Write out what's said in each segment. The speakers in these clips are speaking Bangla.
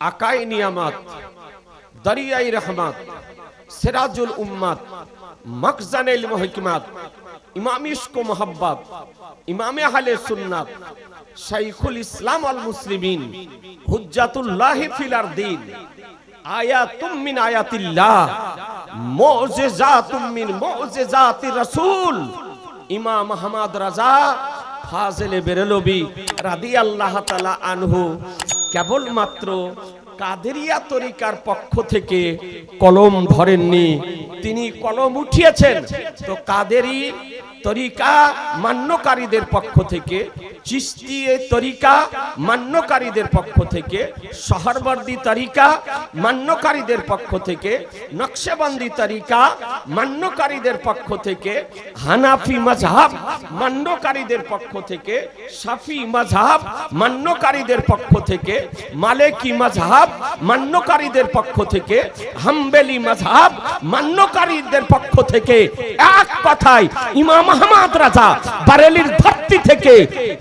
আকায়ে নিয়ামত, দরিয়ায়ে রহমত, সিরাজুল উম্মত, মখজানে ইলম ও হিকমত, ইমাম ইশক ও মোহাব্বত, ইমামে আহলে সুন্নাত, শাইখুল ইসলাম আল মুসলিমিন, হুজ্জাতুল্লাহি ফিল আরদিন, আয়াতুম মিন আয়াতিল্লাহ, মুজিজাতুম মিন মুজিজাতির রাসূল, ইমাম আহমদ রাজা ফাজিলে বেরেলভী রাদিয়াল্লাহু তাআলা আনহু কেবলমাত্র কাদেরিয়া তরিকার পক্ষ থেকে কলম ধরেননি, তিনি কলম উঠিয়েছেন তো কাদেরি তরিকা মান্যকারীদের পক্ষ থেকে, চিশতি তরিকা মান্যকারীদের পক্ষ থেকে, শহরবর্দী তরিকা মান্যকারীদের পক্ষ থেকে, নকশবন্দি তরিকা মান্যকারীদের পক্ষ থেকে, হানাফি মাযহাব মান্যকারীদের পক্ষ থেকে, শাফি মাযহাব মান্যকারীদের পক্ষ থেকে, মালিকি মাযহাব মান্যকারীদের পক্ষ থেকে, হাম্বলি মাযহাব মান্যকারীদের পক্ষ থেকে, এক কথায় ইমাম আহমদ রাজা বারেলির ধরতি থেকে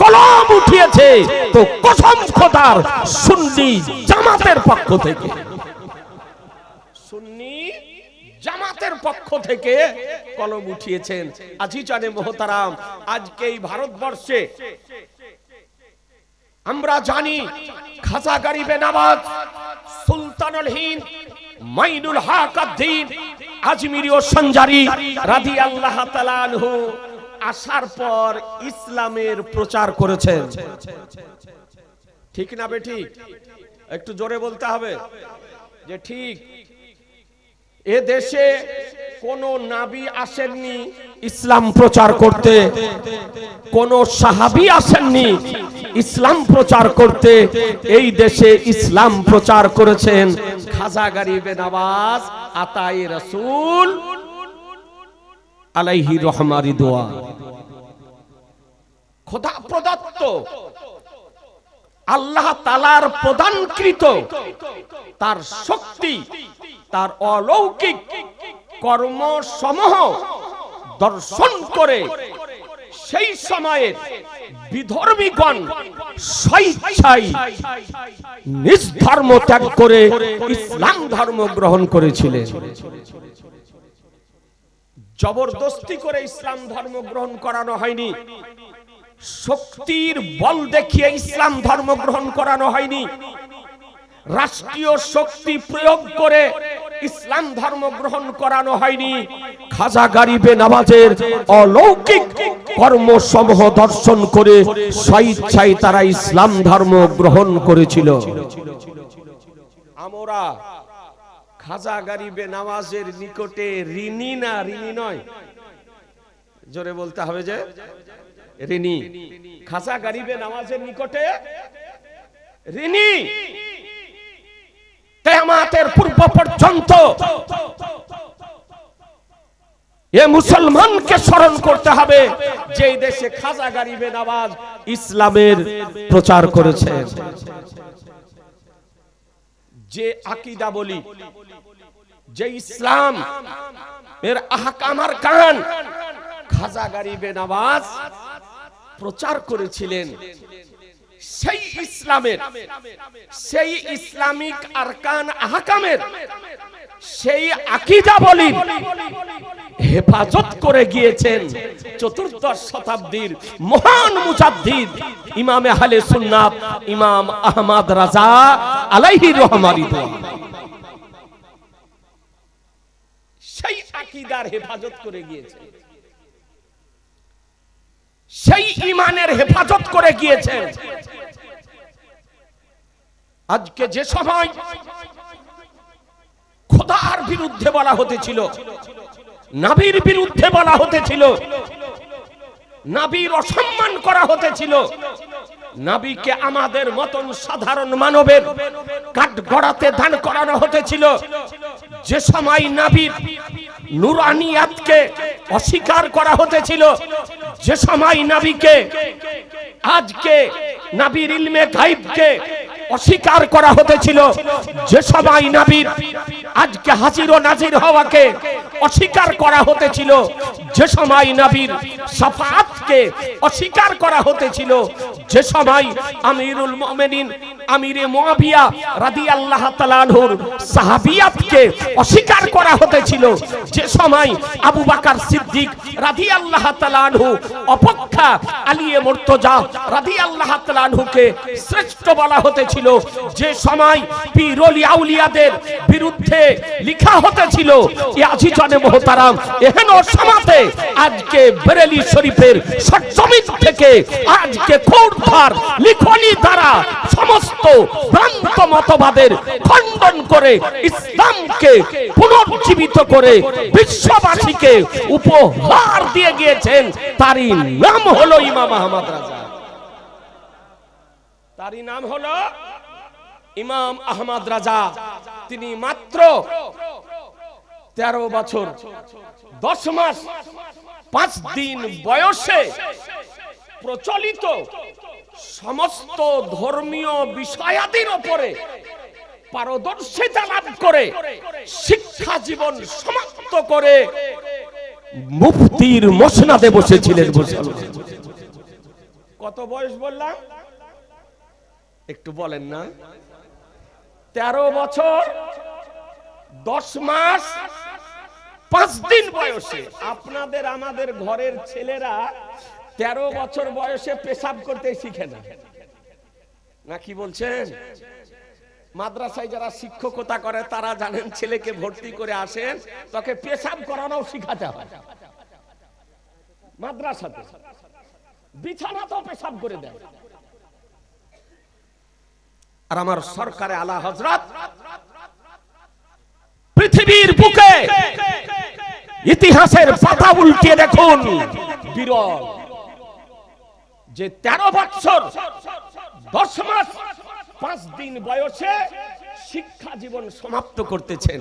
কলম উঠিয়েছে তো কসম খোদার সুন্নি জামাতের পক্ষ থেকে, সুন্নি জামাতের পক্ষ থেকে কলম উঠিয়েছেন। আজিজানে মোহতারাম, আজকে এই ভারতবর্ষে আমরা জানি খাজা গরিবে নওয়াজ, সুলতানুল হিন্দ, মাইনুল হক আদ-দ্বীন আজমিরি ও সঞ্জারি রাদিয়াল্লাহু তাআলা আনহু আসার পর ইসলামের প্রচার করেছেন। ঠিক না বেঠিক? একটু জোরে বলতে হবে যে ঠিক। এ দেশে কোন নবী আসেননি ইসলাম প্রচার করতে, কোন সাহাবী আসেননি ইসলাম প্রচার করতে। এই দেশে ইসলাম প্রচার করেছেন খাজা গরিবে নওয়াজ আতায়ে রাসূল আলাইহি রহমা রিদওয়ান। খোদা প্রদত্ত, আল্লাহ তাআলার প্রদানকৃত তার শক্তি, তার অলৌকিক কর্মসমূহ দর্শন করে সেই সময়ের বিধর্মীগণ স্বেচ্ছায় নিজ ধর্ম ত্যাগ করে ইসলাম ধর্ম গ্রহণ করেছিলেন। জবরদস্তি করে ইসলাম ধর্ম গ্রহণ করানো হয়নি, শক্তির বল দেখিয়ে ইসলাম ধর্ম গ্রহণ করানো হয়নি, রাষ্ট্রীয় শক্তি প্রয়োগ করে ইসলাম ধর্ম গ্রহণ করানো হয়নি। খাজা গরিবে নওয়াজের অলৌকিক কর্মসমূহ দর্শন করে স্বেচ্ছায় তারা ইসলাম ধর্ম গ্রহণ করেছিল। আমরা খাজা গরিবে নওয়াজের নিকটে ঋণী না? ঋণী নয়, জোরে বলতে হবে যে ঋণী। খাজা গরিবে নওয়াজের নিকটে ঋণী। কিয়ামতের পূর্ব পর্যন্ত এ মুসলমানকে স্মরণ করতে হবে যে দেশে খাজা গরিবে নওয়াজ ইসলামের প্রচার করেছেন। যে আকীদা বলি, যে ইসলাম এর আহকাম আরকান খাজা গরিবে নওয়াজ প্রচার করেছিলেন, সেই ইসলামের, সেই ইসলামিক আরকান আহকামের, সেই আকীদা বলি হেফাজত করে গিয়েছেন চতুর্দশ শতাব্দীর মহান মুজাদ্দিদ ইমামে আহলে সুন্নাত ইমাম আহমদ রাজা আলাইহি রহমা রিদওয়ান। সেই আকীদার হেফাজত করে গিয়েছেন, সেই ঈমানের হেফাজত করে গিয়েছেন। আজকে যে সময় খোদার বিরুদ্ধে বলা হতেছিল, নবীর বিরুদ্ধে বলা হতেছিল, নবীর অসম্মান করা হতেছিল, নবীকে আমাদের মতন সাধারণ মানবের কাঠগড়াতে দান করানো হতেছিল, যে সময় নবীর নুরানিয়াতকে অস্বীকার করা হতেছিল, যে সময় নবীকে, আজকে নবীর ইলমে গায়বকে অস্বীকার করা হতেছিল, যে সময় নবীর আজকে হাজির ও নাজির হওয়াকে অস্বীকার করা হতেছিল, যে সময় নবীর শাফাআতকে অস্বীকার করা হতেছিল, যে সময় আমিরুল মুমিনিন আমিরে মুআবিয়া রাদিয়াল্লাহু তাআলা আনহুর সাহাবিয়াতকে অস্বীকার করা হতেছিল, যে সময় আবু বকর সিদ্দিক রাদিয়াল্লাহু তাআলা আনহু অপেক্ষা আলী মুর্তজা রাদিয়াল্লাহু তাআলা আনহুকে শ্রেষ্ঠ বলা হতেছিল, যে সময় পীর ওলি আউলিয়াদের বিরুদ্ধে লেখা হতেছিল, এ আজিজানে মুহতারাম এহেন সমাজে আজকে বেরেলি শরীফের সজ্জমিন থেকে আজকে খোরধার লিখনি দ্বারা সমস্ত ভ্রান্ত মতবাদের খণ্ডন করে ইসলামকে পুনর্জীবিত করে বিশ্ববাসীকে উপহার দিয়ে গিয়েছেন, তারই নাম হলো ইমাম আহমদ রাজা। তারই নাম হলো ইমাম আহমদ রাজা। তিনি মাত্র 13 বছর 10 মাস 5 দিন বয়সে প্রচলিত সমস্ত ধর্মীয় বিষয়াদির উপরে পারদর্শিতা লাভ করে শিক্ষা জীবন সমাপ্ত করে মুফতির মসনদে বসেছিলেন। কত বয়স বললাম একটু বলেন না? 13 বছর 10 মাস 5 দিন বয়সে। আপনাদের আমাদের ঘরের ছেলেরা 13 বছর বয়সে পেশাব করতে শিখে না, না কি বলছেন? মাদ্রাসায় যারা শিক্ষকতা করে তারা জানেন, ছেলেকে ভর্তি করে আসেন তাকে পেশাব করানো শিখাতে হয়। মাদ্রাসাতে বিছানা তো পেশাব করে দেয়। আর আমার সরকারে আলা হযরত পৃথিবীর বুকে ইতিহাসের পাতা উল্টিয়ে দেখুন, বিরল যে 13 বছর 10 মাস 5 দিন বয়সে শিক্ষা জীবন সমাপ্ত করতেছেন।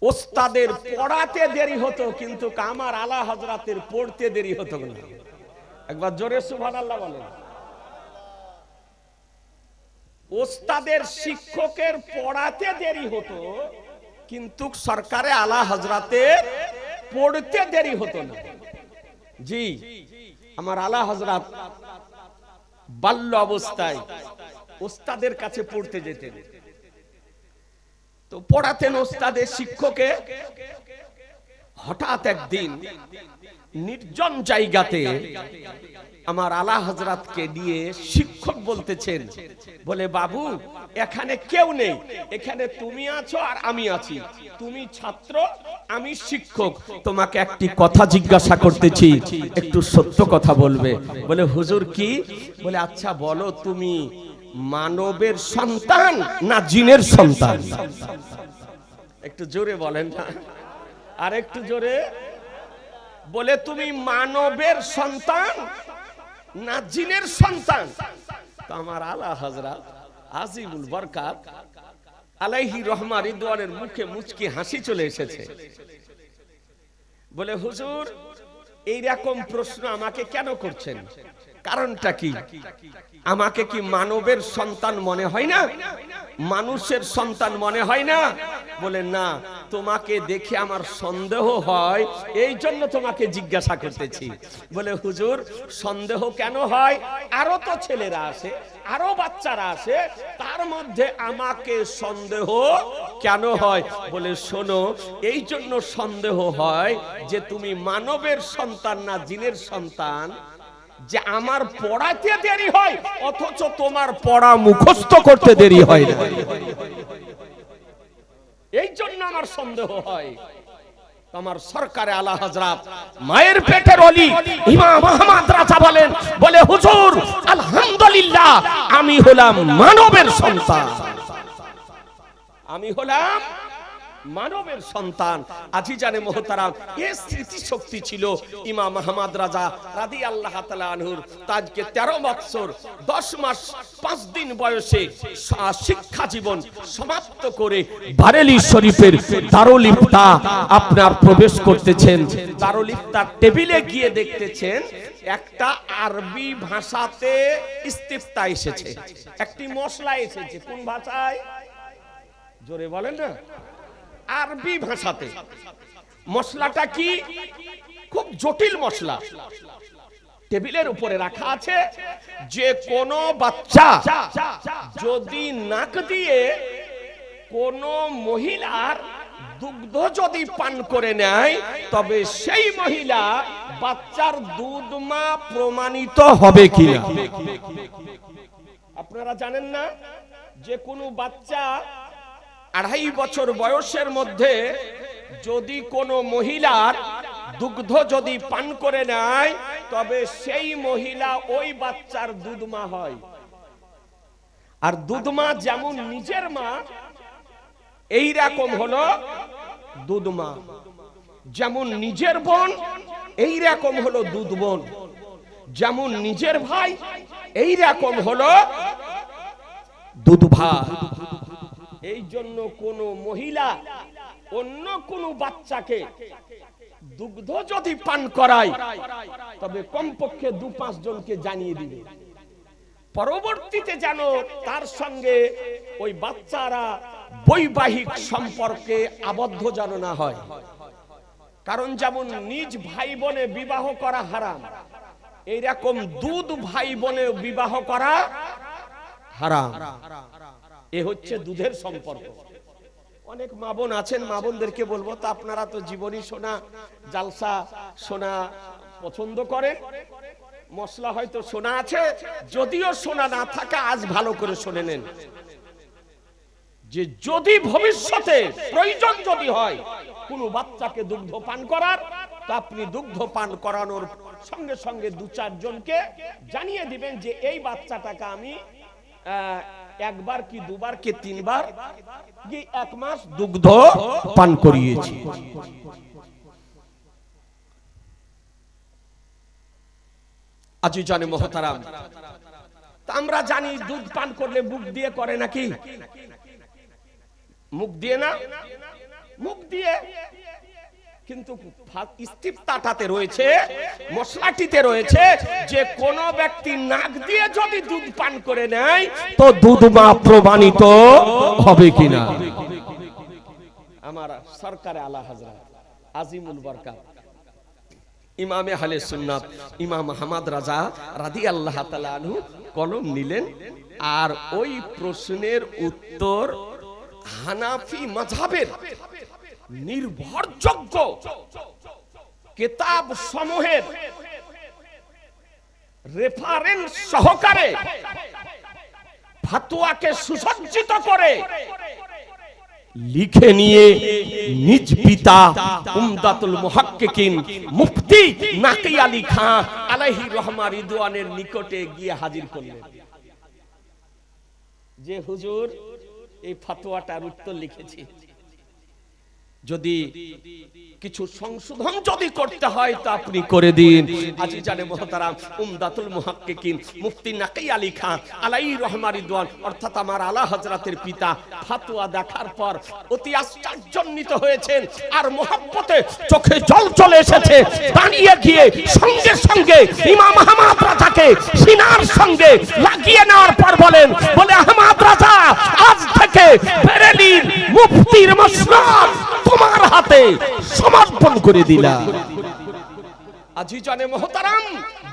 ওস্তাদের পড়াতে দেরি হতো, কিন্তু আমার আলা হযরতের পড়তে দেরি হতো না। একবার জোরে সুবহানাল্লাহ বলেন। ওস্তাদের শিক্ষকের পড়াতে দেরি হতো, কিন্তু সরকারে আলা হযরতের পড়তে দেরি হতো না। জি, আমার আলা হযরত বাল্য অবস্থায় ওস্তাদের কাছে পড়তে যেতেন, তো পড়াতেন ওস্তাদের শিক্ষকে। হঠাৎ একদিন নির্জন জায়গাতে আমার আলা হযরতকে দিয়ে শিক্ষক বলতেছেন, বলে বাবু এখানে কেউ নেই, এখানে তুমি আছো আর আমি আছি, তুমি ছাত্র আমি শিক্ষক, তোমাকে একটি কথা জিজ্ঞাসা করতেছি, একটু সত্য কথা বলবে। বলে হুজুর কি? বলে আচ্ছা বলো, তুমি মানবের সন্তান না জিনের সন্তান? একটু জোরে বলেন না, আর একটু জোরে। বলে তুমি মানবের সন্তান না জিনের সন্তান? তো আমার আলা হযরত আজিমুল বরকাত আলাইহি রহমা রিদওয়ানের মুখে মুচকি হাসি চলে এসেছে। বলে হুজুর এইরকম প্রশ্ন আমাকে কেন করছেন? কারণটা কি? আমাকে কি মানবের সন্তান মনে হয় না? মানুষের সন্তান মনে হয় না? বলে না, তোমাকে দেখে আমার সন্দেহ হয়, এই জন্য তোমাকে জিজ্ঞাসা করতেছি। বলে হুজুর সন্দেহ কেন হয়? আরো তো ছেলেরা আসে, আরো বাচ্চারা আসে, তার মধ্যে আমাকে সন্দেহ কেন হয়? বলে শোনো, এই জন্য সন্দেহ হয় যে তুমি মানবের সন্তান না জিনের সন্তান, যে আমার পড়াতে দেরি হয় অথচ তোমার পড়া মুখস্থ করতে দেরি হয় না, এই জন্য আমার সন্দেহ হয়। আমার সরকারে আলা হযরত মায়ের পেটের ওলি ইমাম আহমদ রাজা বলেন, বলে হুজুর আলহামদুলিল্লাহ আমি হলাম মানবের সন্তান, আমি হলাম মানবের সন্তান। আজিজানে মুহতারাম, এই স্মৃতি শক্তি ছিল ইমাম আহমদ রাজা রাদিয়াল্লাহু তাআলা আনহুর। আজকে 13 বছর 10 মাস 5 দিন বয়সে শিক্ষা জীবন সমাপ্ত করে বারেলি শরীফের দারুল ইফতা আপনার প্রবেশ করতেছেন। দারুল ইফতার টেবিলে গিয়ে দেখতেছেন একটা আরবি ভাষাতে ইস্তিফতা এসেছে, একটি মশলা এসেছে। কোন ভাষায়? জোরে বলেন না। আরবি ভাষাতে। মশলাটা কি? খুব জটিল মশলা। টেবিলের উপরে রাখা আছে যে কোন বাচ্চা যদি নাক দিয়ে কোন মহিলার দুগ্ধ যদি পান করে নেয় তবে সেই মহিলা বাচ্চার দুধ মা প্রমাণিত হবে কিনা। আপনারা জানেন না যে কোনো বাচ্চা 2.5 বছর বয়সের মধ্যে যদি কোনো মহিলার দুগ্ধ যদি পান করে নেয় তবে সেই মহিলা ওই বাচ্চার দুধ মা হয়। আর দুধ মা যেমন নিজের মা এই রকম হলো দুধ মা, যেমন নিজের বোন এই রকম হলো দুধ বোন, যেমন নিজের ভাই এই রকম হলো দুধ ভাই। এই জন্য কোন মহিলা অন্য কোন বাচ্চাকে দুগ্ধ যদি পান করায় তবে কমপক্ষে 2-5 জনকে জানিয়ে দিবে, পরবর্তীতে যেন তার সঙ্গে ওই বাচ্চারা বৈবাহিক সম্পর্কে আবদ্ধ যেন না হয়। কারণ যেমন নিজ ভাই বোনে বিবাহ করা হারাম, এইরকম দুধ ভাই বোনে বিবাহ করা হারাম। এ হচ্ছে দুধের সম্পর্ক। অনেক মা বোন আছেন, মা বোনদেরকে বলবো, তা আপনারা তো জীবনী শোনা, জালসা শোনা পছন্দ করেন, মশলা হয়তো শোনা আছে, যদিও শোনা না থাকে আজ ভালো করে শুনে নেন যে যদি ভবিষ্যতে প্রয়োজন যদি হয় কোনো বাচ্চাকে দুগ্ধ পান করার, তা আপনি দুগ্ধ পান করানোর সঙ্গে সঙ্গে 2-4 জনকে জানিয়ে দিবেন যে এই বাচ্চাটাকে আমি 1 বার কি 2 বার কি 3 বার কি 1 মাস দুগ্ধ পান করিয়েছি। আজিজানে মুহতারাম, আমরা জানি দুধ পান করলে মুখ দিয়ে করে নাকি? মুখ দিয়ে না, মুখ দিয়ে। কিন্তু ইস্তিফতাটাতে রয়েছে, মশলাটিতে রয়েছে যে কোন ব্যক্তি নাক দিয়ে যদি দুধ পান করে নেয় তো দুধ মা প্রমাণিত হবে কিনা। আমার সরকারে আলা হযরত আজিমুল বরকত ইমামে আহলে সুন্নাত ইমাম আহমদ রাজা রাদিয়াল্লাহু তাআলা আনহু কলম নিলেন আর ওই প্রশ্নের উত্তর হানাফি মাযহাবের নির্ভরযোগ্য কিতাব সমূহের রেফারেন্স সহকারে ফতোয়াকে সুসজ্জিত করে লিখে নিয়ে নিজ পিতা উমদাতুল মুহাক্কিকিন মুফতি নাকি আলী খান আলাইহি রহমা রিদওয়ানের নিকটে গিয়ে হাজির করলেন যে হুজুর এই ফতোয়াটার উত্তর লিখেছি, যদি কিছু সংশোধন যদি করতে হয় তা আপনি করে দিন। আজিজানে মুহতারাম উমদাতুল মুহাক্কিকিন মুফতি নাকি আলী খান আলাইহি রহমা রিদওয়ান অর্থাৎ আমার আলা হযরতের পিতা ফতোয়া দেখার পর অতি আশ্চর্যান্বিত হয়েছেন আর মহব্বতে চোখে জল চলে এসেছে। দাঁড়িয়ে গিয়ে সঙ্গে সঙ্গে ইমাম আহমদ রাজাকে সিনার সঙ্গে লাগিয়ে নেওয়ার পর বলে আহমদ রাজা, আজ থেকে বেরেলির মুফতির মসনদ তোমার হাতে সমর্পণ করে দিলাম। আজিজানে মুহতারাম,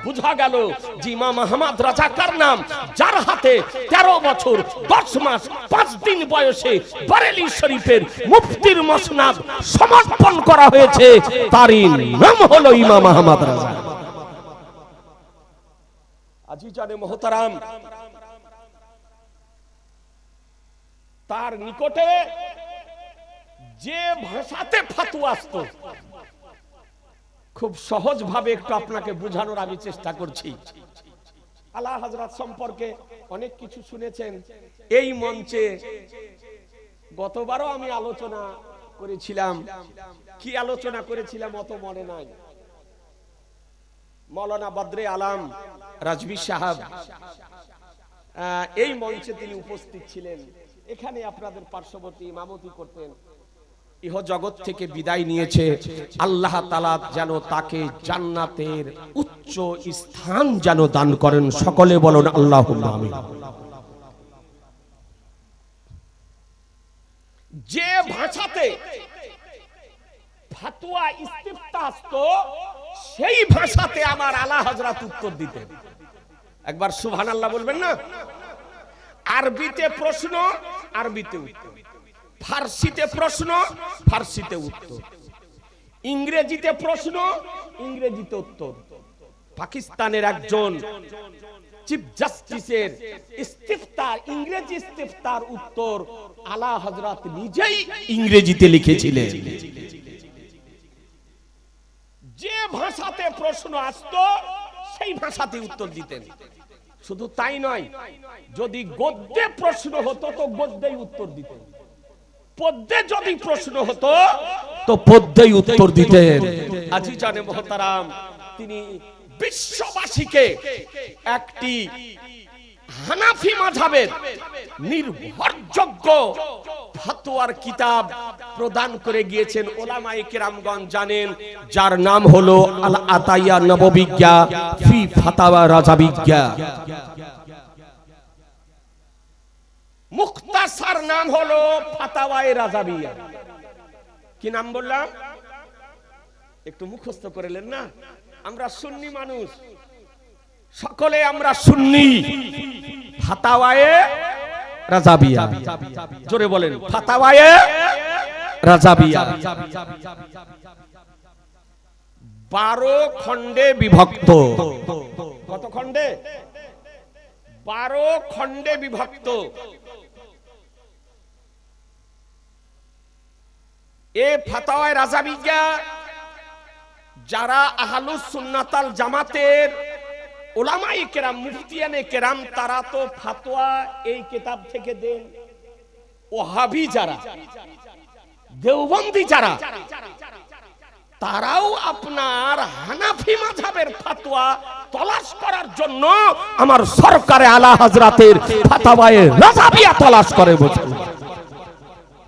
বুঝা গেল যে ইমাম আহমদ রাজা কার নাম, যার হাতে 13 বছর 10 মাস 5 দিন বয়সে বেরেলি শরীফের মুফতির মসনদ সমর্পণ করা হয়েছে, তারই নাম হলো ইমাম আহমদ রাজা। আজিজানে মুহতারাম, তার নিকটে যে ভাষাতে ফতোয়া আসতো, খুব সহজ ভাবে একটু আপনাকে বোঝানোর আমি চেষ্টা করছি। আলা হযরত সম্পর্কে অনেক কিছু শুনেছেন এই মঞ্চে। গতবারও আমি আলোচনা করেছিলাম, কি আলোচনা করেছিলাম অত মনে নাই। মাওলানা বদরে আলম রাজভী সাহেব এই মঞ্চে তিনি উপস্থিত ছিলেন, এখানে আপনাদের পার্শ্ববর্তী ইমামতি করতেন। ইহ জগৎ থেকে বিদায় নিয়েছে, আল্লাহ তাআলা যেন তাকে জান্নাতের উচ্চ স্থান যেন দান করেন। সকলে বলুন আল্লাহুম্মা আমিন। যে ভাষাতে ফতোয়া ইস্তিফতা আসতো সেই ভাষাতে আমার আলা হযরত উত্তর দিতেন। একবার সুবহানাল্লাহ বলবেন না? আরবিতে প্রশ্ন, আরবিতে উত্তর, ফার্সিতে প্রশ্ন, ফার্সিতে উত্তর, ইংরেজিতে প্রশ্ন, ইংরেজিতে উত্তর। পাকিস্তানের একজন চিফ জাস্টিসের ইস্তিফতার, ইংরেজি ইস্তিফতার উত্তর আলা হযরত নিজেই ইংরেজিতে লিখেছিলেন। যে ভাষাতে প্রশ্ন আসতো সেই ভাষাতে উত্তর দিতেন। শুধু তাই নয়, যদি গদ্যে প্রশ্ন হতো তো গদ্যেই উত্তর দিতেন, পদ্যে যদি প্রশ্ন হতো তো পদ্যেই উত্তর দিতেন। আজিজানে মুহতারাম, তিনি বিশ্ববাসীকে একটি হানাফি মাযহাবের নির্ভরযোগ্য ফতোয়ার কিতাব প্রদান করে গিয়েছেন। উলামায়ে কেরামগণ জানেন, যার নাম হলো আল আতাইয়া নববিজ্ঞা ফি ফাতাওয়া রাজাবিজ্ঞা। মুখতাসার নাম হলো ফাতাওয়ায়ে রাজাবিয়া। কি নাম বললাম? একটু মুখস্থ করেলেন না? আমরা সুন্নি মানুষ, সকলে আমরা সুন্নি। ফাতাওয়ায়ে রাজাবিয়া, জোরে বলেন, ফাতাওয়ায়ে রাজাবিয়া 12 খণ্ডে বিভক্ত। কত খণ্ডে? 12 খণ্ডে বিভক্ত। এ ফাতাওয়ায়ে রাজাবিয়া যারা আহলুস সুন্নাত আল জামাতের উলামায়ে কেরাম, মুফতিয়ানে কেরাম, তারা তো ফতোয়া এই কিতাব থেকে দেন। ওহাবি যারা, দেওবন্দি যারা, তারাও আপনার হানাফি মাযহাবের ফতোয়া তলাশ করার জন্য আমার সরকারে আলা হযরতের ফাতাওয়ায়ে রাজাবিয়া তলাশ করে বসে।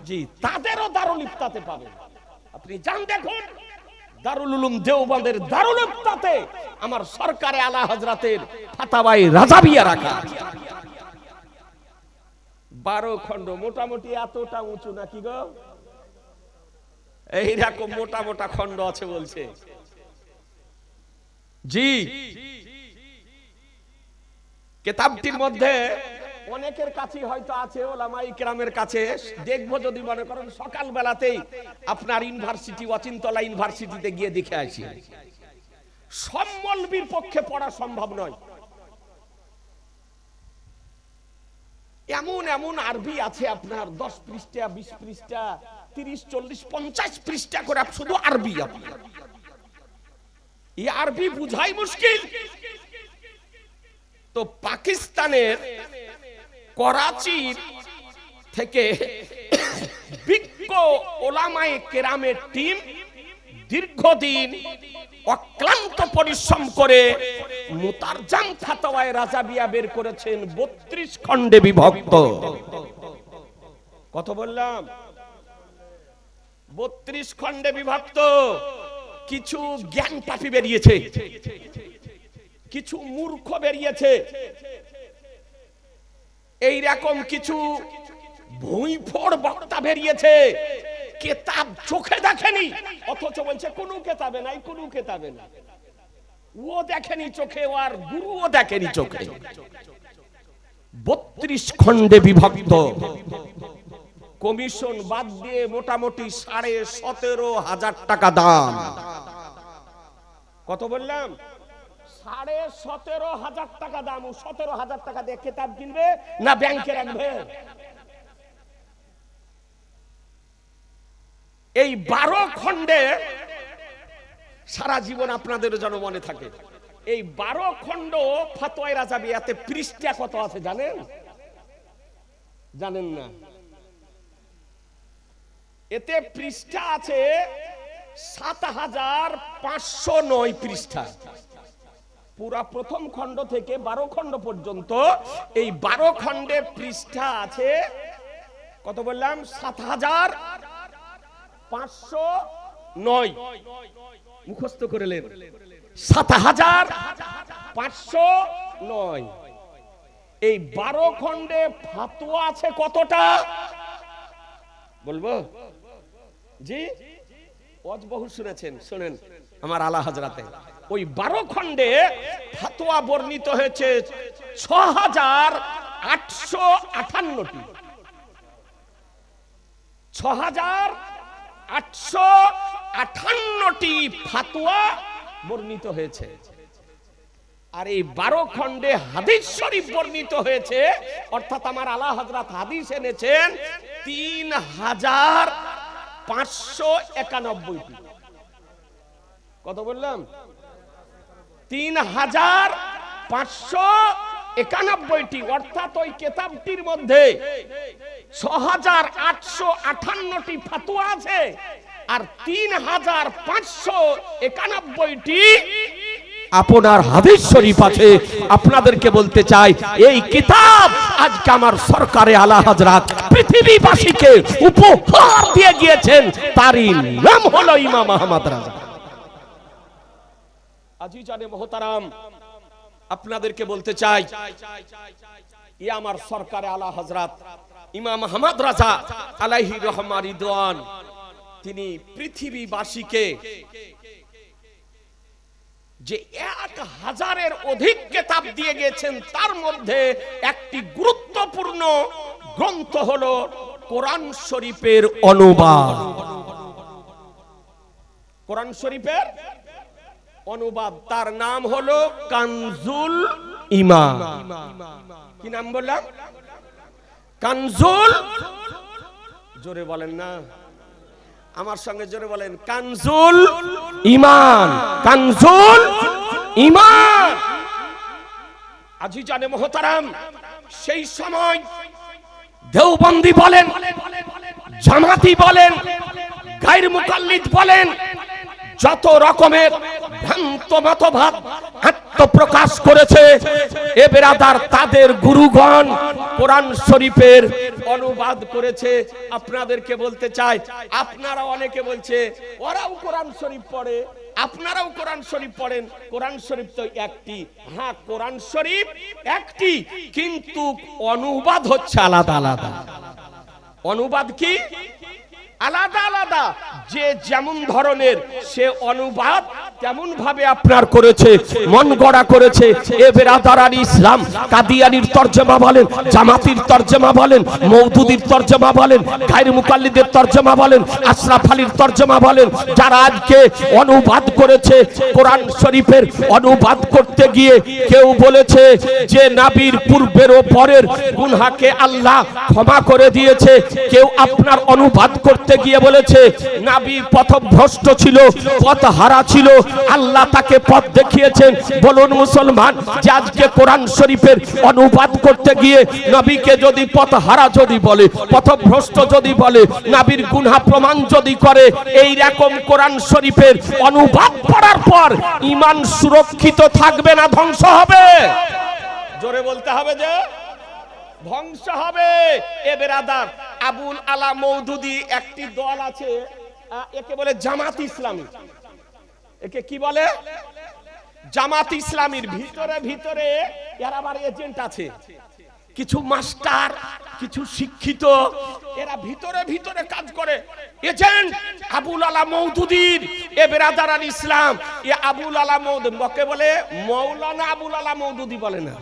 জি, তাদেরও দারুল ইফতাতে পাবেন। আপনি যান দেখুন, দারুল উলুম দেওবন্দের দারুল ইফতাতে আমার সরকারে আলা হযরতের ফাতাওয়ায়ে রাজাবিয়া রাখা। 12 খণ্ড, মোটামুটি এতটা উঁচু নাকি গো? এইরকম মোটা মোটা খণ্ড আছে বলছে। জি, কিতাবটির মধ্যে অনেকের কাছে হয়তো আছে, ওলামায়ে কেরামের কাছে। দেখবো যদি মনে করেন সকাল বেলাতেই আপনার ইউনিভার্সিটি, অচিন্তলা ইউনিভার্সিটিতে গিয়ে দেখে আসি। সব মৌলবীর পক্ষে পড়া সম্ভব নয়। এমন এমন আরবি আছে আপনার 10 পৃষ্ঠা, 20 পৃষ্ঠা, 30, 40, 50 পৃষ্ঠা করে শুধু আরবি। এই আরবি বুঝাই মুশকিল। তো পাকিস্তানের করাচির থেকে বিজ্ঞ ওলামায়ে কেরামের টিম দীর্ঘদিন অক্লান্ত পরিশ্রম করে মুতারজাম ফাতাওয়ায়ে রাজাবিয়া বের করেছেন, 32 খণ্ডে বিভক্ত। কত বললাম? 32 খণ্ডে বিভক্ত। কিছু জ্ঞান পাপী বেরিয়েছে, কিছু মূর্খ বেরিয়েছে, এই রকম কিছু ভুঁইফোড় বক্তা বেরিয়েছে। কিতাব চোখে দেখেনি, অথচ বলছে কোনো কিতাবে নাই, কোনো কিতাবে নাই। ও দেখেনি চোখে, আর গুরুও দেখেনি চোখে। 32 খণ্ডে বিভক্ত। কমিশন বাদ দিয়ে মোটামুটি 17,500 টাকা দাম। কত বললাম? 17,500 টাকা দাম। 17,000 টাকা দিয়ে কিতাব কিনবে না ব্যাংকে রাখবে? এই 12 খণ্ডে সারা জীবন আপনাদের যেন মনে থাকে। এই 12 খণ্ড ফাতোয়ায়ে রাজাবিয়াতে পৃষ্ঠা কত আছে জানেন? জানেন না? এতে পৃষ্ঠা আছে 7,509 পৃষ্ঠা। পুরা প্রথম খণ্ড থেকে 12 খণ্ড পর্যন্ত এই 12 খণ্ডে পৃষ্ঠা আছে কত বললাম? 7,509। 7509 মুখস্থ করে নেন 7509 এই 12 খণ্ডে ফতোয়া আছে কতটা বলবো জি ওয়াজ বহু শুনেছেন শুনেন আমার আলা হযরতে ওই 12 খণ্ডে ফতোয়া বর্ণিত হয়েছে 6858টি 6858টি ফতোয়া বর্ণিত হয়েছে আর এই 12 খণ্ডে হাদিস শরীফ বর্ণিত হয়েছে অর্থাৎ আমার আলা হযরত হাদিস এনেছেন 3591টি কত বললাম 3591টি অর্থাৎ ওই কিতাবটির মধ্যে 6858টি ফতোয়া আছে আর 3591টি আপনার হাদিস শরীফ আছে আপনাদেরকে বলতে চাই এই কিতাব আজকে আমার সরকারে আলা হযরত পৃথিবীবাসীকে উপহার দিয়ে গিয়েছেন তারই নাম হলো ইমাম আহমদ রাজা আজিজানে মুহতারাম আপনাদেরকে বলতে চাই ই আমার সরকারে আলা হযরত ইমাম আহমদ রাজা আলাইহি রহমা রিদওয়ান তিনি পৃথিবীবাসীকে যে 1000-এর অধিক কিতাব দিয়ে গেছেন তার মধ্যে একটি গুরুত্বপূর্ণ গ্রন্থ হলো কোরআন শরীফের অনুবাদ কোরআন শরীফের অনুবাদ তার নাম হলো কানজুল ঈমান কি নাম বললাম কানজুল জোরে বলেন না আমার সঙ্গে জোরে বলেন কানজুল ঈমান কানজুল ঈমান আজিজানে মুহতারাম সেই সময় দেওবন্দি বলেন জামাতি বলেন গায়র মুকাল্লিদ বলেন যত রকমের ভ্রান্ত মতবাদ আত্মপ্রকাশ করেছে এ বেরাদার তাদের গুরুগণ কোরআন শরীফের অনুবাদ করেছে আপনাদেরকে বলতে চাই আপনারা অনেকে বলছে ওরাও কোরআন শরীফ পড়ে আপনারাও কোরআন শরীফ পড়েন কোরআন শরীফ তো একটি হ্যাঁ কোরআন শরীফ একটি কিন্তু অনুবাদ হচ্ছে আলাদা আলাদা অনুবাদ কি আলাদা আলাদা যে যেমন ধরনের সে অনুবাদ তেমন ভাবে আপনার করেছে মন গড়া করেছে এ বেরাদারান ইসলাম কাদিয়ানির তরজমা বলেন জামাতির তরজমা বলেন মওদুদির তরজমা বলেন গায়র মুকাল্লিদের তরজমা বলেন আশরাফ আলীর তরজমা বলেন যারা আজকে অনুবাদ করেছে কোরআন শরীফের অনুবাদ করতে গিয়ে কেউ বলেছে যে নবীর পূর্বের ও পরের গুনাহকে আল্লাহ ক্ষমা করে দিয়েছে কেউ আপনার অনুবাদ করতে গিয়ে বলেছে নবী পথভ্রষ্ট ছিল পথহারা ছিল আল্লাহ তাকে পথ দেখিয়েছেন বলুন মুসলমান যে আজকে কোরআন শরীফের অনুবাদ করতে গিয়ে নবীকে যদি পথহারা যদি বলে পথভ্রষ্ট যদি বলে নবীর গুনাহ প্রমাণ যদি করে এই রকম কোরআন শরীফের অনুবাদ পড়ার পর ঈমান সুরক্ষিত থাকবে না ধ্বংস হবে জোরে বলতে হবে যে ধ্বংস হবে এ বেরাদার আবুল আলা মওদুদি একটি দল আছে একে বলে জামাত ইসলামী একে কি বলে জামাত ইসলামীর ভিতরে ভিতরে এর আবার এজেন্ট আছে কিছু মাস্টার কিছু শিক্ষিত এরা ভিতরে ভিতরে কাজ করে এজেন্ট আবুল আলা মওদুদির এ বেরাদারান ইসলাম এ আবুল আলা মওদুদি বকে বলে মাওলানা আবুল আলা মওদুদি বলে না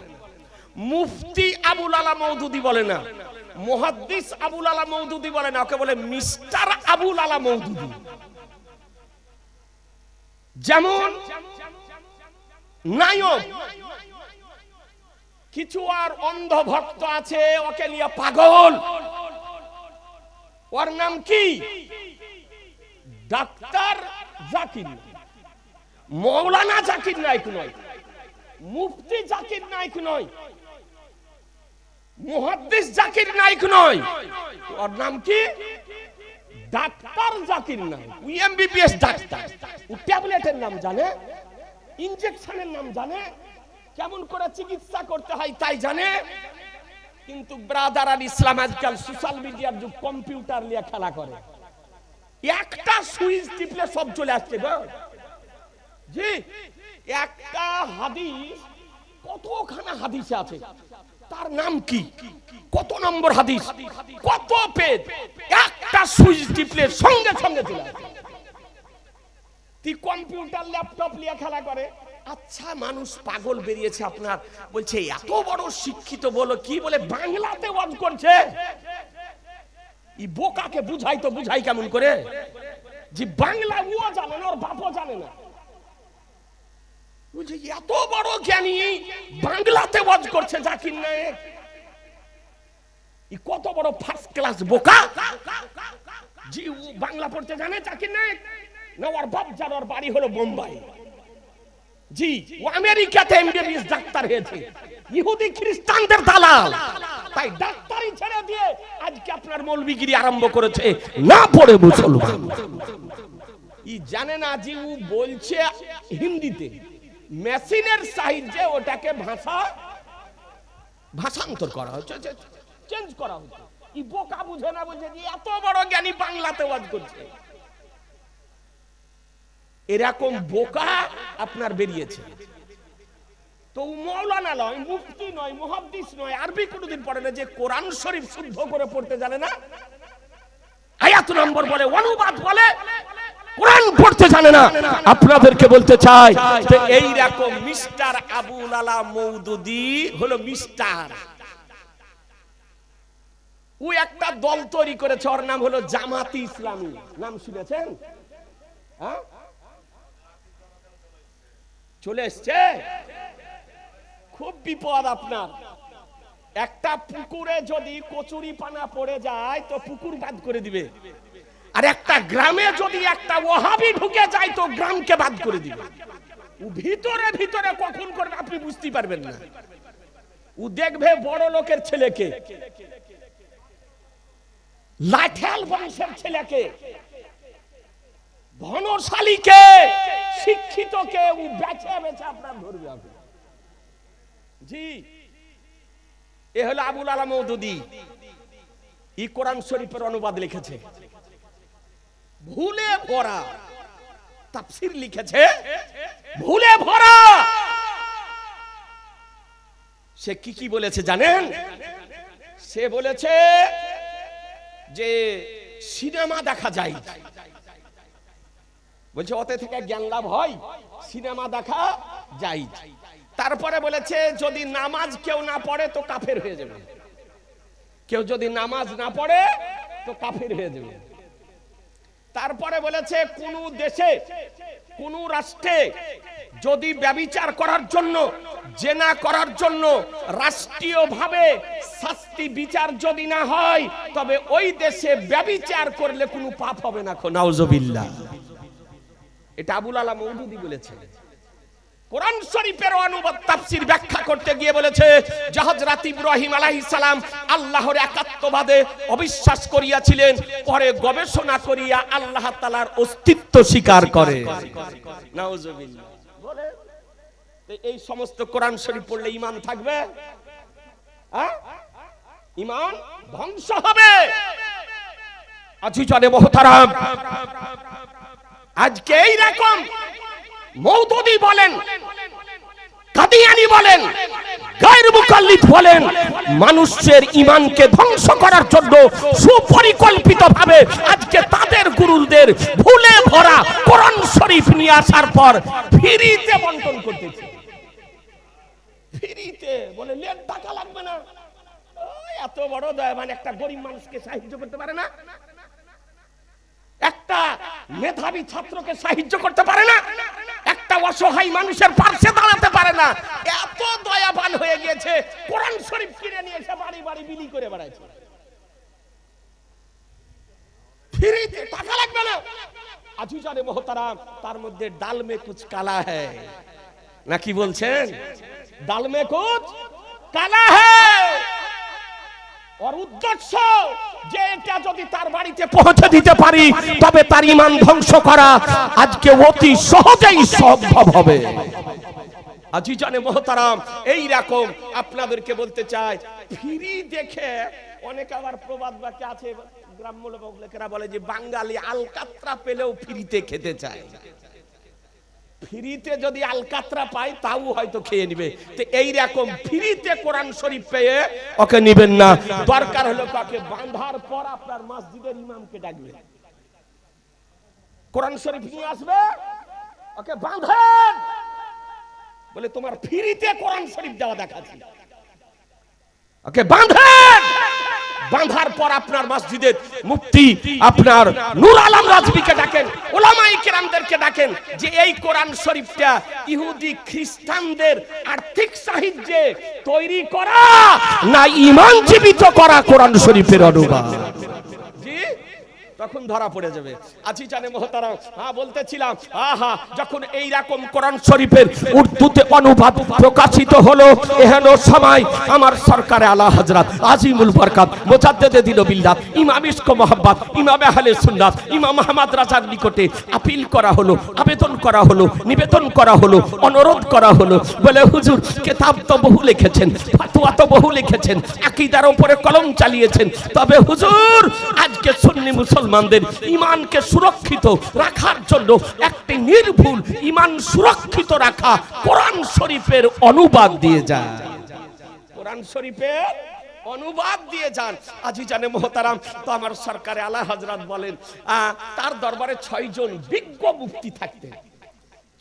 মুফতি আবুল আলা মওদুদি বলে না মুহাদ্দিস আবুল আলা মওদুদি বলে না ওকে বলে মিস্টার আবুল আলা মওদুদি যেমন নায়ক কিছু আর অন্ধ ভক্ত আছে ওকে নিয়ে পাগল ওর নাম কি ডাক্তার জাকির মৌলানা জাকির নাইক নয় মুফতি জাকির নাইক নয় মুহাদ্দিস জাকির নাইক নয় ওর নাম কি ডাক্তার জাকির নাইক এমবিবিএস ডাক্তার ও ট্যাবলেটের নাম জানে ইনজেকশনের নাম জানে কেমন করে চিকিৎসা করতে হয় তাই জানে কিন্তু ব্রাদার আল ইসলাম আজকাল সোশ্যাল মিডিয়ার যুগ কম্পিউটার নিয়ে খেলা করে একটা সুইচ টিপলে সব চলে আসছে গো জি। একটা হাদিস কতখানা হাদিসে আছে, তার নাম কি, কত নম্বর হাদিস, কত পেজ, একটা সুইচ টিপলে সঙ্গে সঙ্গে চলে আসে। তুই কম্পিউটার ল্যাপটপ নিয়ে খেলা করে। আচ্ছা মানুষ পাগল বেরিয়েছে আপনার, বলছে এত বড় শিক্ষিত বলো কি বলে বাংলাতে ওয়াজ করছে। এই বোকাকে বুঝাই তো বুঝাই কেমন করে যে বাংলা ও জানে না, ওর বাপও জানে না। বুঝে এত বড় জ্ঞানী বাংলাতে ওয়াজ করছে জাকির নায়েক, কত বড় ফার্স্ট ক্লাস বোকা। জি ও বাংলা পড়তে জানে জাকির নায়েক না, ওর বাপ জানে, ওর বাড়ি হলো বোম্বাই। জি ও আমেরিকাতে এমবিবিএস ডাক্তার হয়েছে, ইহুদি খ্রিস্টানদের দালাল, তাই ডাক্তারি ছেড়ে দিয়ে আজকে আপনার মৌলবিগিরি আরম্ভ করেছে না পড়ে মুসলমান। ই জানে না যে ও বলছে হিন্দিতে, মেশিনের সাহায্যে ওটাকে ভাষান্তর করা হচ্ছে, চেঞ্জ করা হচ্ছে। ই বোকা বুঝে না, বলছে যে এত বড় জ্ঞানী বাংলাতে ওয়াজ করছে। এরকম বোকা আপনার বেরিয়েছে। তো মৌলানা নয়, মুফতি নয়, মুহাদ্দিস নয়, আরবি কোনোদিন পড়ে না, যে কোরআন শরীফ শুদ্ধ করে পড়তে জানে না, আয়াত নম্বর বলে, অনুবাদ বলে, কোরআন পড়তে জানে না। আপনাদেরকে বলতে চাই যে এই রকম মিস্টার আবুল আলা মওদুদি হলো মিস্টার, ও একটা দল তৈরি করেছে, ওর নাম হলো জামাতি ইসলামী। নাম শুনেছেন? হ্যাঁ চলে এসছে, খুব বিপদ আপনার। একটা পুকুরে যদি কচুরি পানা পড়ে যায় তো পুকুর বাদ করে দিবে, আর একটা গ্রামে যদি একটা ওয়াহাবি ঢুকে যায় তো গ্রামকে বাদ করে দিবে। ও ভিতরে ভিতরে কখন করবে আপনি বুঝতে পারবেন না। ও দেখবে বড় লোকের ছেলেকে, লাঠেল বংশের ছেলেকে, ধনশালীকে, শিক্ষিতকে ও বেছে বেছে আপনার ধরবে। জি এ হলো আবুল আলা মওদুদি, ই কোরআন শরীফের অনুবাদ লিখেছে, ভুলে ভরা তাফসীর লিখেছে, ভুলে ভরা। সে কি বলেছে জানেন? সে বলেছে যে সিনেমা দেখা যায়, বলছে ওতে থেকে জ্ঞান লাভ হয়, সিনেমা দেখা যায়। তারপরে বলেছে যদি নামাজ কেউ না পড়ে তো কাফের হয়ে যাবে, কেউ যদি নামাজ না পড়ে তো কাফের হয়ে যাবে। তারপরে বলেছে কোন দেশে কোন রাষ্ট্রে যদি ব্যভিচার করার জন্য, জেনা করার জন্য রাষ্ট্রীয়ভাবে শাস্তি বিচার যদি না হয় তবে ওই দেশে ব্যভিচার করলে কোনো পাপ হবে না। নাউজুবিল্লাহ। এটা আবুল আলা মওদুদি বলেছে। কোরআন শরীফের অনুবাদ তাফসীর ব্যাখ্যা করতে গিয়ে বলেছে যে হযরত ইব্রাহিম আলাইহিস সালাম আল্লাহর একাত্মবাদে অবিশ্বাস করিয়াছিলেন, পরে গবেষণা করিয়া আল্লাহ তাআলার অস্তিত্ব স্বীকার করে। নাউজুবিল্লাহ। বলে এই সমস্ত কোরআন শরীফ পড়লে ঈমান থাকবে? হ্যাঁ ঈমান ধ্বংস হবে। আজিজানে মুহতারাম, আজকে এই রকম মওদুদি বলেন, কাদিয়ানী বলেন, গায়র মুকাল্লিদ বলেন, মানুষের ঈমানকে ধ্বংস করার জন্য সুপরিকল্পিতভাবে আজকে তাদের গুরুদের ভুলে ভরা কোরআন শরীফ নিয়ে আসার পর ফ্রিতে বন্টন করতেছে। ফ্রিতে বলে লেট টাকা লাগবে না। এত বড় দয়াবান একটা গরিব মানুষকে সাহায্য করতে পারে না, একটা মেধাবী ছাত্রকে সাহায্য করতে পারে না, একটা অসহায় মানুষের পাশে দাঁড়াতে পারে না। এত দয়াবান হয়ে গিয়েছে কোরআন শরীফ কিনে নিয়ে এসে বাড়ি বাড়ি বিলি করে বেড়াচ্ছে। ফ্রিতে টাকা লাগবে না। আজিজানে মুহতারাম, তার মধ্যে ডাল মে কুছ কালা হ্যায়, নাকি বলছেন? ডাল মে কুছ কালা হ্যায়। ওর উদ্দেশ্য যে এটা যদি তার বাড়িতে পৌঁছে দিতে পারি তবে তার ঈমান ধ্বংস করা আজকে অতি সহজেই সম্ভব হবে। আজিজানে মুহতারাম, এই রকম আপনাদেরকে বলতে চাই, ফ্রি দেখে অনেক আবার প্রবাদ বাক্য আছে, গ্রাম্য লোকেরা বলে যে বাঙালি আলকাতরা পেলেও ফ্রিতে খেতে চায়, ফ্রিতে যদি আলকাতরা পায় তাও হয়তো খেয়ে নিবে। তো এইরকম ফ্রিতে কোরআন শরীফ পেয়ে ওকে নিবেন না, দরকার হলো তাকে বাঁধার পর আপনার মসজিদের ইমামকে ডাকবে, কোরআন শরীফ নিয়ে আসবে, ওকে বাঁধেন, বলে তোমার ফ্রিতে কোরআন শরীফ দেওয়া দেখাচ্ছি, ওকে বাঁধেন। বাঁধার পর আপনার মসজিদের মুফতি আপনার নূর আলম রাজভীকে ডাকেন, উলামায়ে কেরামদেরকে ডাকেন, যে এই কোরআন শরীফটা ইহুদি খ্রিস্টানদের আর্থিক সাহায্যে তৈরি করা না ঈমান জীবিত করা কোরআন শরীফের অনুবাদ। জি, তখন ধরা পড়ে যাবে। আজি জানে মহতারাম, হ্যাঁ বলতেছিলাম, আহা যখন এই রকম কোরআন শরীফের উর্দুতে অনুবাদ প্রকাশিত হলো, এহেন সময় আমার সরকারে আলা হযরত আজিমুল বরকত মুজাদ্দিদে দ্বীন বিল্লাহ ইমাম ইশক মোহাম্মদ ইমাম আহলে সুন্নাত ইমাম আহমদ রাজার নিকটে আপিল করা হলো, আবেদন করা হলো, নিবেদন করা হলো, অনুরোধ করা হলো, বলে হুজুর কিতাব তো বহু লিখেছেন, ফতোয়া তো বহু লিখেছেন, আকীদার উপরে কলম চালিয়েছেন, তবে হুজুর আজকে সুন্নি মুসলমানদের ঈমানকে সুরক্ষিত রাখার জন্য একটি নির্ভুল ঈমান সুরক্ষিত রাখা কোরআন শরীফের অনুবাদ দিয়ে যান, কোরআন শরীফের অনুবাদ দিয়ে যান। আজি জানে মোহতারাম, তো আমার সরকারে আলা হযরত বলেন তার দরবারে 6 জন বিজ্ঞ মুফতি থাকতেন,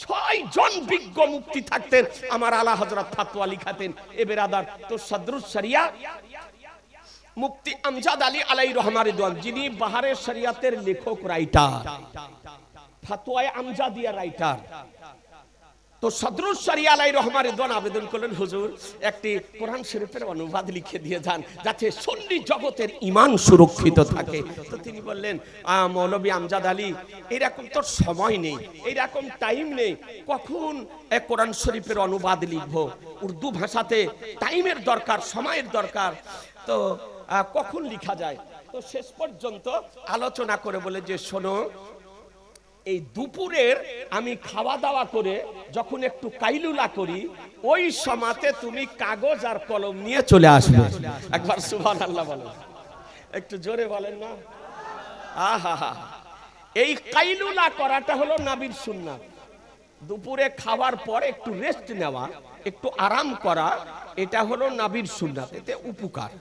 6 জন বিজ্ঞ মুফতি থাকতেন। আমার আলা হযরত ফতোয়া লিখাতেন। এ বেরাদার, তো সদরুস শরিয়া মুফতি আমজাদ আলী আলাইহির রহমার রিদওয়ান, যিনি বাহারে শরিয়াতের লেখক, রাইটার, ফতোয়ায়ে আমজাদিয়া রাইটার, তো সদরুস শরিয়া আলাইহির রহমার রিদওয়ান আবেদন করলেন, হুজুর একটি কোরআন শরীফের অনুবাদ লিখে দিয়ে যান যাতে সুন্নি জগতের ঈমান সুরক্ষিত থাকে। তো তিনি বললেন, মৌলভী আমজাদ আলী, এরকম তোর সময় নেই, এইরকম টাইম নেই, কখন এক কোরআন শরীফের অনুবাদ লিখবো, উর্দু ভাষাতে টাইমের দরকার, সময়ের দরকার, তো কখন লিখা যায়? তো শেষ পর্যন্ত আলোচনা করে বলে যে শোনো, এই দুপুরের আমি খাওয়া দাওয়া করে যখন একটু কাইলুলা করি, ওই সময়তে তুমি কাগজ আর কলম নিয়ে চলে আসবে। একবার সুবহানাল্লাহ বলেন, একটু জোরে বলেন না। আহা, এই কাইলুলা করাটা হলো নবীর সুন্নাত। দুপুরে খাওয়ার পর একটু রেস্ট নেওয়া, একটু আরাম করা, এটা হলো নবীর সুন্নাত, এতে উপকার।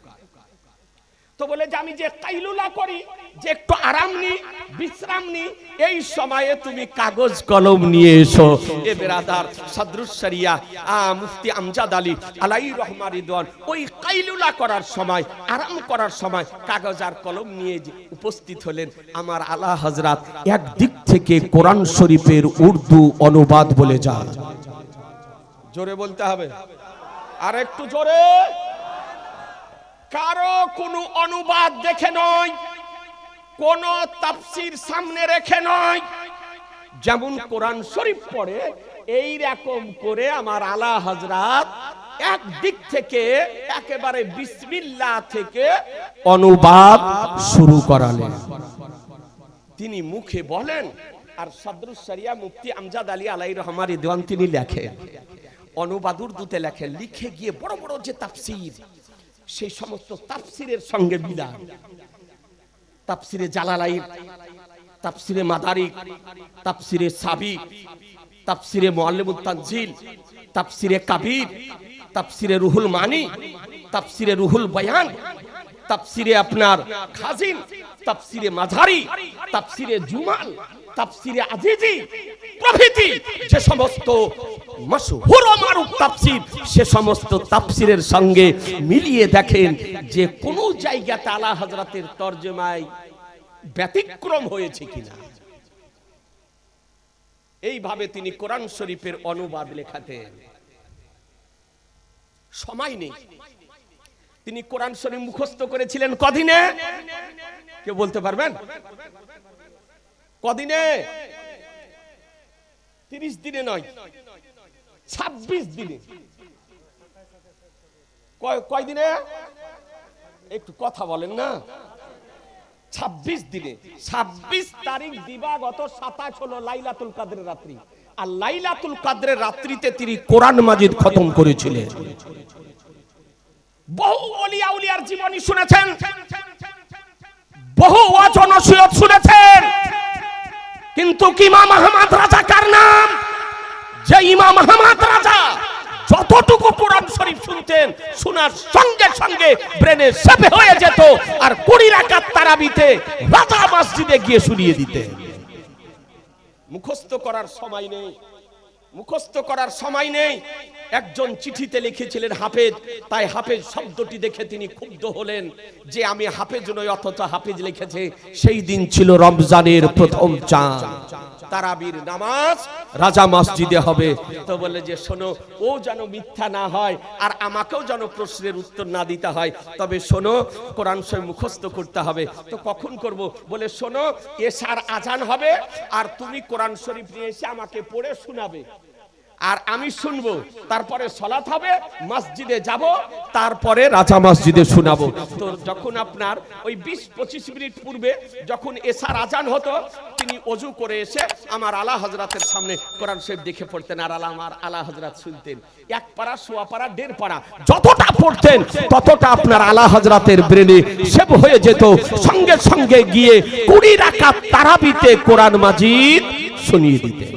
তো বলে যে আমি যে কাইলুলা করি, যে একটু আরাম নি, বিশ্রাম নি, এই সময়ে তুমি কাগজ কলম নিয়ে এসো। এ বেরাদার, সদরুস শরিয়া মুফতি আমজাদ আলী আলাইহির রহমার রিদওয়ান ওই কাইলুলা করার সময়, আরাম করার সময় কাগজ আর কলম নিয়ে উপস্থিত হলেন। আমার আলা হযরত একদিক থেকে কোরআন শরীফের উর্দু অনুবাদ বলে যান, জোরে বলতে হবে, আর একটু জোরে। কারো কোনো অনুবাদ দেখে নয়, কোন তাফসীর সামনে রেখে নয়, যেমন কোরআন শরীফ পড়ে এই রকম করে আমার আলা হযরত একদিক থেকে একেবারে বিসমিল্লাহ থেকে অনুবাদ শুরু করালেন। তিনি মুখে বলেন, আর সদরুস শরিয়া মুফতি আমজাদ আলী আলাইহির রহমার রিদওয়ান তিনি লেখেন, অনুবাদ উর্দুতে লেখেন, লিখে গিয়ে বড় বড় যে তাফসীর, সেই সমস্ত তাফসিরের সঙ্গে মিলান, তাফসিরে জালালাইন, তাফসিরে মাদারিক, তাফসিরে সাবিক, তাফসিরে মুআল্লিমুত তানজিল, তাফসিরে কাবীর, তাফসিরে রুহুল মানি, তাফসিরে রুহুল বয়ান, তাফসিরে আপনার খাজিন, তাফসিরে মাঝারি, তাফসিরে জুমাল, তাফসিরে আজিজি প্রভৃতি যে সমস্ত মাশহুর ও মারুফ তাফসীর, সে সমস্ত তাফসীরের সঙ্গে মিলিয়ে দেখেন যে কোন জায়গাতে আলা হযরতের তরজমায় ব্যতিক্রম হয়েছে কিনা। এইভাবে তিনি কোরআন শরীফের অনুবাদ লেখাতেন। সময় নেই, তিনি কোরআন শরীফ মুখস্থ করেছিলেন কদিনে? কেউ বলতে পারবেন? কদিনে? 30 দিনে নয়, 26 দিনে। কয় দিনে? একটু কথা বলেন না। 26 দিনে। 26 তারিখ দিবাগত 27 হলো লাইলাতুল কদরের রাত্রি, আর লাইলাতুল কদরের রাত্রিতে তিনি কোরআন মাজিদ খতম করেছিলেন। বহু ওলিয়া উলিয়ার জীবনী শুনেছেন, বহু ওয়াজ নসিহত শুনেছেন, কিন্তু ইমাম আহমদ রাজা কার নাম? যে ইমাম আহমদ রাজা যতটুকু কোরআন শরীফ শুনতেন, শোনার সঙ্গে সঙ্গে ব্রেনে সেপে হয়ে যেত, আর 20 রাকাত তারাবিতে রাজা মসজিদে গিয়ে শুনিয়ে দিতেন। মুখস্থ করার সময় নেই, মুখস্থ করার সময় নেই। একজন চিঠিতে লিখেছিলেন হাফেজ, তাই হাফেজ শব্দটি দেখে তিনি ক্ষুব্ধ হলেন যে আমি হাফেজ নই, অথচ হাফেজ লিখেছে। সেই দিন ছিল রমজানের প্রথম চাঁদ, তারাবির নামাজ রাজা মসজিদে হবে। তো বলে যে শোনো, ও যেন মিথ্যা না হয় আর আমাকেও যেন প্রশ্নের উত্তর না দিতে হয়, তবে শোনো কোরআন শরীফ মুখস্থ করতে হবে। তো কখন করব? বলে শোনো, এশার আজান হবে আর তুমি কোরআন শরীফ নিয়ে এসে আমাকে পড়ে শোনাবে, আর আমি শুনবো, তারপরে সালাত হবে, মসজিদে যাব, তারপরে রাজা মসজিদে শোনাবো। তো যখন আপনার ওই 20-25 মিনিট পূর্বে যখন এশার আজান হতো, তিনি ওযু করে এসে আমার আলা হযরতের সামনে কোরআন শরীফ দেখে পড়তেন, আর আমার আলা হযরত শুনতেন। 1 পারা, সোয়া পারা, 1.5 পারা যতটা পড়তেন ততটা আপনার আলা হযরতের ব্রেনে সেভ হয়ে যেত। সঙ্গে সঙ্গে গিয়ে 20 রাকাত তারাবিতে কোরআন মাজিদ শুনিয়ে দিতেন।